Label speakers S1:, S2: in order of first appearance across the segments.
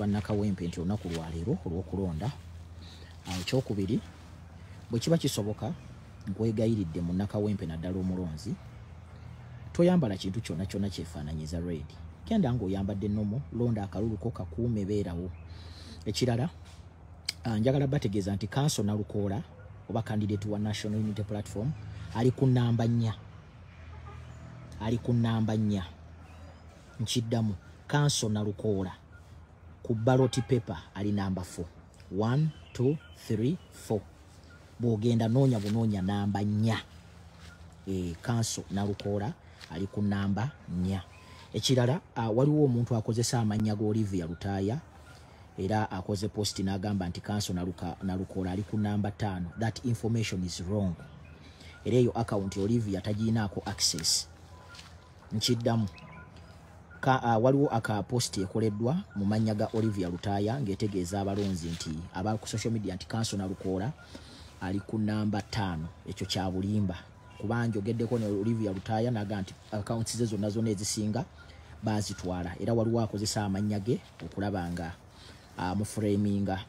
S1: bannakawempe nti olunaku lwaleero olw'okulonda. Ekyokubiri, bwe kiba kisoboka nkwegayiridde munnakawempe naddala omulonzi, toyambala kintu kyonna kyonna kyefaananyiza red. Genda ng'oyambadde ennomo, londa akaluluko kakuume beerawo. Ekirala, njagala bategeeza nti Kanso Nalukoola oba candidate wa National Unity Platform ali ku nnamba 4. Ali ku nnamba 4. Nkiddamu, Kanso Nalukoola ku ballot paper ali namba 4. 1, 2, 3, 4. Bw'ogenda noonya bunoonya namba 4. Kanso Nalukoola ali ku nnamba 4. Ekirala, waliwo omuntu akozesa amannya ga Olivia Lutaaya era akoze post n'agamba nti Kanso Nalukoola ali ku nnamba 5. That information is wrong. Era eyo account Olivia tagiinaako access. Nkiddamu, waliwo aka post ekoleddwa mu mannya ga Olivia Lutaaya ng'etegeeza abalonzi nti aba ku social media nti Kanso Nalukoola ali ku nnamba 5. Ekyo kya bulimba kubanga ogeddeko ne Olivia Lutaaya n'agamba nti accounts ze zonna ezisinga bazitwala era waliwo akozesa amannya ge okulaba nga mu framinga.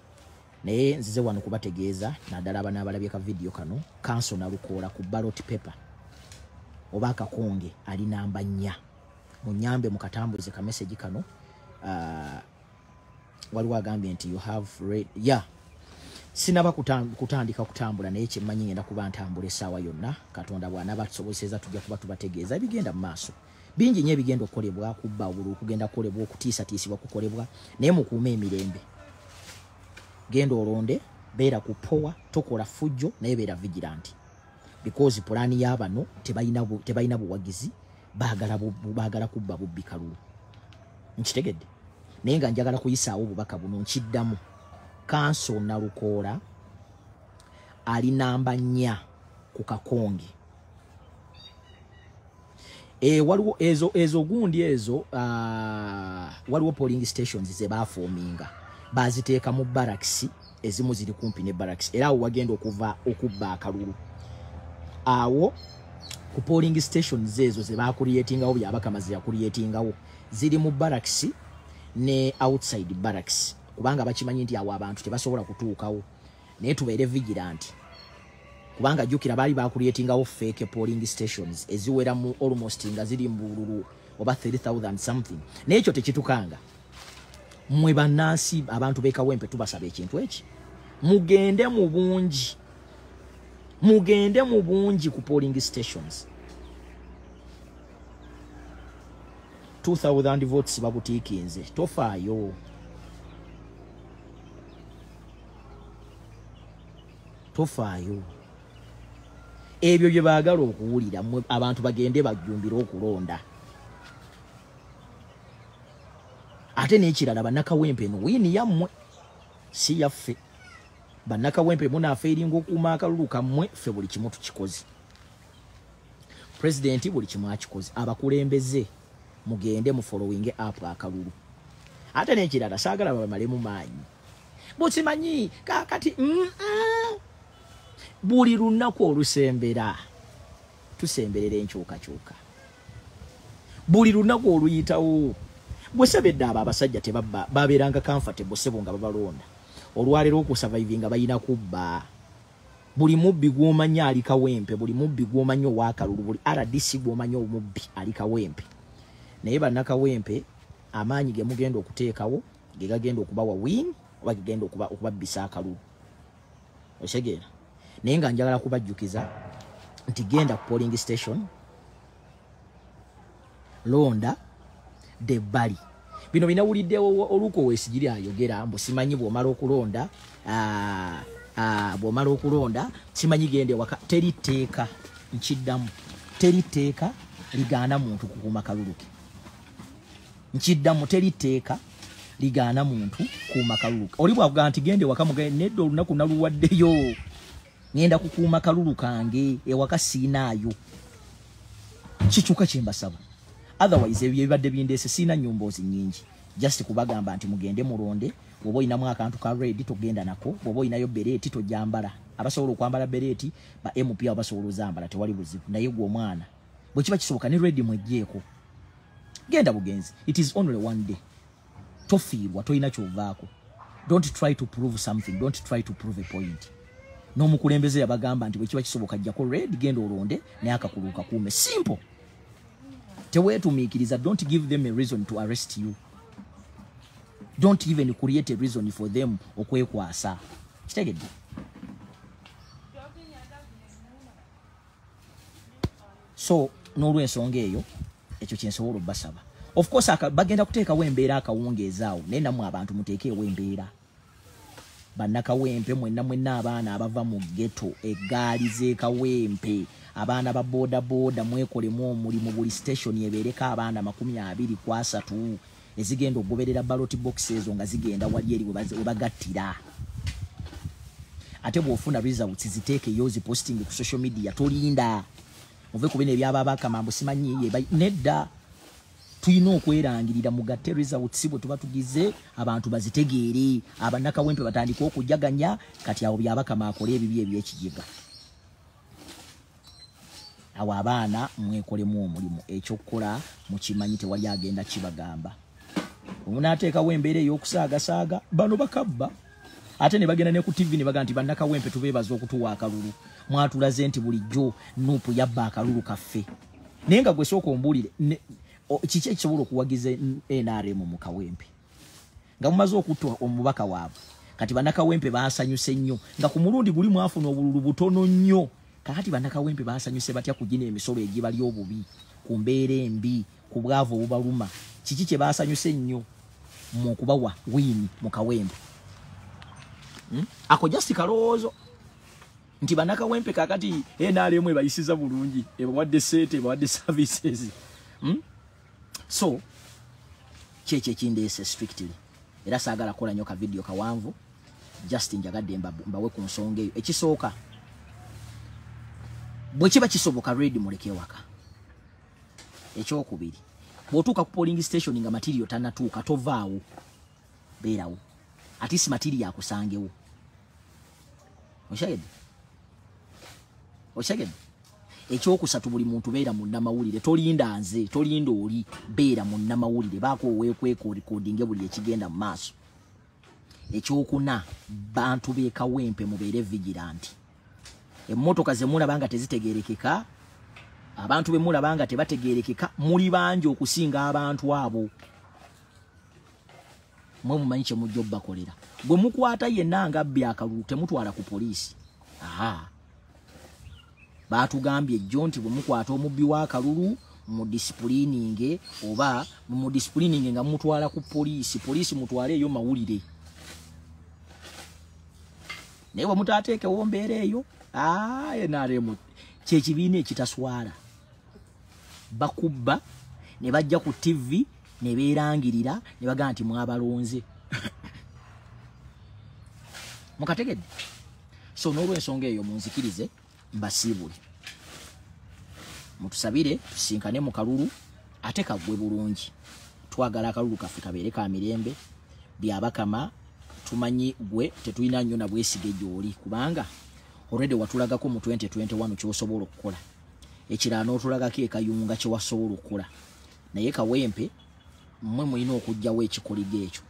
S1: Naye nzize wano kubategeeza naddala abana abalabye ka video kano, Kanso Nalukoola ku ballot paper oba akakonge ali namba 4. Munyambe mukatambulize ka message kano. Waliwo agambye nti you have read. Sinaba kutandika kutambula naye kyemmanyi ngenda kuba ntambula essaawa yonna. Katonda bw'anaaba tusobozeseza tujja kuba tubategeeza ebigenda mu maaso. Bingi nnyo ebigenda okukolebwa, kubba obulu okugenda kukolebwa, okutiisatiisibwa kukolebwa, naye mukuume emirembe. Genda olonde, beera ku power, tokola fujjo, naye beera vigilant. Because pulaani y'abano tebalina buwagizi, baagala kubba bubbi kalulu. Nkitegedde. Naye nga njagala kuyisaawo obubaka buno nkiddamu. Kanso Nalukoola ali namba 4 ku kakonge. Waliwo ezo gundi ezo waliwo polling stations ze bafoominga. Baziteeka mu barracks, ezimu ziri kumpi ne barracks. Era awo wagenda okubba akalulu. Awo ku polling stations ezo ze bakuliyetingawo byabakamazi yakuliyetingawo ziri mu barracks ne outside barracks. Kubanga bakimanyi nti awo abantu tebasobola kutuukawo. Naye tubeere vigilant. Kubanga jukira bali bakuliyetingawo fake polling stations eziwera mu almost nga ziri mbululu oba 30,000 something. Naye ekyo tekitukanga. Mwe bannansi abantu b'ekawempe tubasaba ekintu eki. Mugende mu bungi ku polling stations. 2,000 votes babutiikinze. Tofaayo. Tofaayo. Ebyo bye baagala okuwulira abantu bagende bajjumbira okulonda. Ate n'ekirala bannakawempe no wiini yammwe si yaffe. Bannakawempe munaafeeringa okuuma akalulu kammwe, ffe buli kimu tukikoze. President buli kimu akikoze. Abakulembeze mugende mu following up akalulu. Ate n'ekirala saagala bamalemu maanyi. Busimanyi kakati buli lunaku olusembera tusemberera enkyukakyuka. Buli lunaku oluyitawo bwesebedde abo abasajja tebabba babeeranga comfortable sebo nga babalonda. Olwaleero okusurvivinga bayina kubba. Buli mubbi gw'omanya ali kawempe, buli mubbi gw'omanya ow'akalulu, buli RDC gw'omanya omubbi ali kawempe. Naye bannakawempe amaanyi ge mugenda okuteekawo ge gagenda okubawa win oba gegenda okubabbisa akalulu. Osegeera. Naye nga njagala kubajjukiza nti genda ku polling station, londa de bali. Bino binawuliddewo oluko weesigiri ayogera mbu simanyi bw'omala okulonda simanyi gende waka. Teri tteeka, nkiddamu, teri tteeka ligaana muntu kukuuma kalulu ke. Nkiddamu, teri tteeka ligaana muntu kukuuma kalulu ke. Oli bw'avuga nti gende waka mugende nedda olunaku naluwaddeyo. Ngenda kukuuma kalulu kange ewaka siinaayo. Kikyuka kyembasaba. Otherwise ebyo ebibadde bindeese siina nnyumboozi nnyingi. Just kubagamba nti mugende mulonde. Bw'oba oyinamu akantu ka red togenda nako. Bw'oba oyinayo bereeti tojambala. Abasobola okwambala bereeti ba MP abasobola ozambala tewali buzibu. Naye gwe omwana bwe kiba kisoboka ne red mweggyeko. Genda bugenzi. It is only one day. tofiirwa toyina kyovaako. Don't try to prove something, don't try to prove a point. N'omukulembeze yabagamba nti bwe kiba kisoboka ajjako red genda olonde naye akakululu kakuume. Simple. Teweetumiikiriza, don't give them a reason to arrest you. Don't even create a reason for them okwekwasa. Kitegedde? So n'olw'ensonga eyo ekyo kyensobola obbasaba. Of course bagenda kuteekawo embeera akawungeezaawo naye nammwe abantu muteekeewo embeera. Bannakawempe mwenna abaana abava mu ghetto eggaali z'ekawempe abaana ba boda boda mwekolemu omulimu buli station ebeereko abaana 23 ezigenda okugoberera ballot box ezo nga zigenda wali eri we bagattira. Ate bw'ofuna results ziteekeyo ziposting ku social media tolinda. Ove ku bino ebyababaka mambo simanyi nedda. Tuyina okwerangirira mugatte results bwe tuba tugize abantu bazitegeere. Abannakawempe batandika okujaganya kati awo byabaka maakola ebibi ebyekijiga. Awo abaana mwekolemu omulimu ekyokukola mukimanyi tewali agenda kibagamba. Omunaateekawo embeera ey'okusaagasaaga bano bakabba. Ate ne bagenda ne ku TV ne baga nti bannakawempe tubeebaza okutuwa akalulu. Mwatulaze nti bulijjo Nuupu yabba akalulu kaffe. Naye nga gwe sooka ombuulire kiki ekisobola okuwagiza NRM mu Kawempe. Nga mumaze okutta omubaka waabwe. Kati bannakawempe baasanyuse nnyo. Nga ku mulundi guli mwafuna obululu butono nnyo. Kakati bannakawempe baasanyuse batya kugina emisolo egibali obubi. Ku mbeera embi, ku bwavu obubaluma. Kiki kye baasanyuse nnyo mu kubawa wini mu Kawempe. Ako just kalowoozo. Nti bannakawempe kakati NRM ebayisiza bulungi. Ebawadde sente, ebawadde services. So, cheche kindeese strictly. Era saagala kola nnyo ka video kawanvu. Just njagadde mbawe ku nsonga eyo. Ekisooka. Bwe kiba kisoboka ready muleke waka. Ekyokubiri. Bw'otuuka ku polling station nga material tannatuuka tovaawo. Beerawo. Ati si material akusangewo. Oshagede. Ekyokusatu buli muntu beera mu nnamawulire. Tolinda nze, tolinda oli, beera mu nnamawulire. Baako oweekweko recording buli ekigenda mu maaso. Ekyokuna bantu b'e Kawempe mubeere vigilant. Emmotoka ze mulabanga tezitegeerekeka, abantu be mulabanga tebategeerekeka, muli bangi okusinga abantu abo. Mwe mumanyi kye mujja obbakolera. Bwe mukwata yenna nga abbi akalulu temutwala ku poliisi. Baatugambye jjo nti bwe mukwata omubbi w'akalulu mu disciplining oba mu disciplining nga mutwala ku poliisi, poliisi mutwale eyo mawulire. Naye bwe mutaateekewo mbeera eyo, NRM kyekibiina ekitaswala. Bakubba ne bajja ku TV ne beerangirira ne bagamba nti mwabalonze. Mukategedde? So n'olw'ensonga eyo munzikirize mbasiibule. Mutusabire tusinkane mu kalulu ate kaggwe bulungi. Twagala akalulu kaffe kabeere ka mirembe. Byabakama tumanyi gwe tetulina nnyo na bwesige gy'oli kubanga already watulagako mu 2021 ky'osobola okukola. Ekirala n'otulagako ekayunga kye wasobola okukola. Naye Kawempe mmwe mulina okuggyawo ekikoligo ekyo.